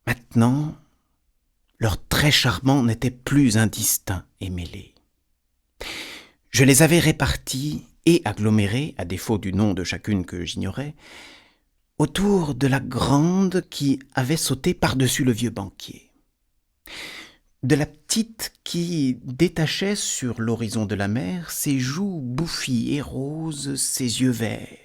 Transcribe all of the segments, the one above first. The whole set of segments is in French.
Maintenant, leurs traits charmants n'étaient plus indistincts et mêlés. Je les avais répartis et agglomérés, à défaut du nom de chacune que j'ignorais, autour de la grande qui avait sauté par-dessus le vieux banquier, de la petite qui détachait sur l'horizon de la mer ses joues bouffies et roses, ses yeux verts,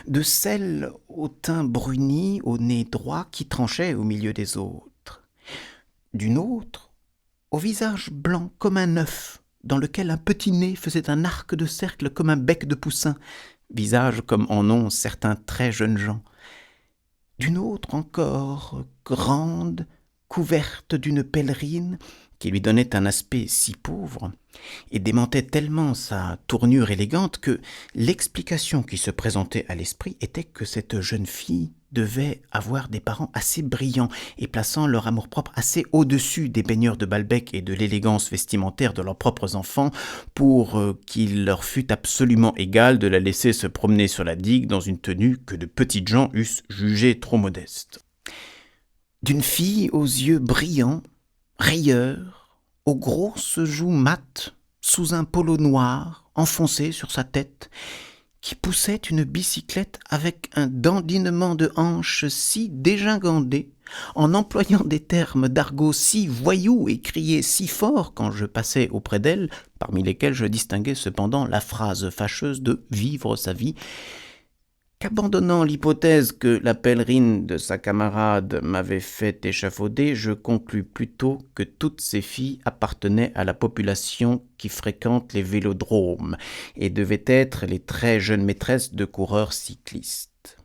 de celle au teint bruni, au nez droit qui tranchait au milieu des autres, d'une autre au visage blanc comme un œuf, dans lequel un petit nez faisait un arc de cercle comme un bec de poussin, visage comme en ont certains très jeunes gens, d'une autre encore, grande, couverte d'une pèlerine, qui lui donnait un aspect si pauvre, et démentait tellement sa tournure élégante que l'explication qui se présentait à l'esprit était que cette jeune fille devait avoir des parents assez brillants et plaçant leur amour-propre assez au-dessus des baigneurs de Balbec et de l'élégance vestimentaire de leurs propres enfants pour qu'il leur fût absolument égal de la laisser se promener sur la digue dans une tenue que de petites gens eussent jugée trop modeste. D'une fille aux yeux brillants, rayeurs, aux grosses joues mates, sous un polo noir enfoncé sur sa tête, qui poussait une bicyclette avec un dandinement de hanches si dégingandé, en employant des termes d'argot si voyous et criait si fort quand je passais auprès d'elle, parmi lesquels je distinguais cependant la phrase fâcheuse de « vivre sa vie », qu'abandonnant l'hypothèse que la pèlerine de sa camarade m'avait fait échafauder, je conclus plutôt que toutes ces filles appartenaient à la population qui fréquente les vélodromes et devaient être les très jeunes maîtresses de coureurs cyclistes.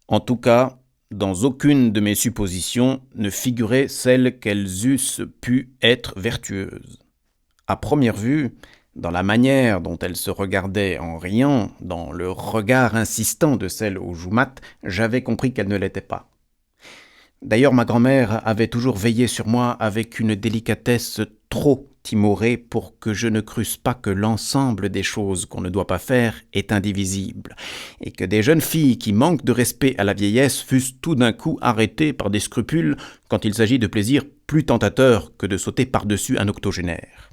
En tout cas, dans aucune de mes suppositions ne figurait celle qu'elles eussent pu être vertueuses. À première vue, dans la manière dont elles se regardaient en riant, dans le regard insistant de celle aux joues mates, j'avais compris qu'elles ne l'étaient pas. D'ailleurs, ma grand-mère avait toujours veillé sur moi avec une délicatesse trop timorée pour que je ne crusse pas que l'ensemble des choses qu'on ne doit pas faire est indivisible, et que des jeunes filles qui manquent de respect à la vieillesse fussent tout d'un coup arrêtées par des scrupules quand il s'agit de plaisirs plus tentateurs que de sauter par-dessus un octogénaire.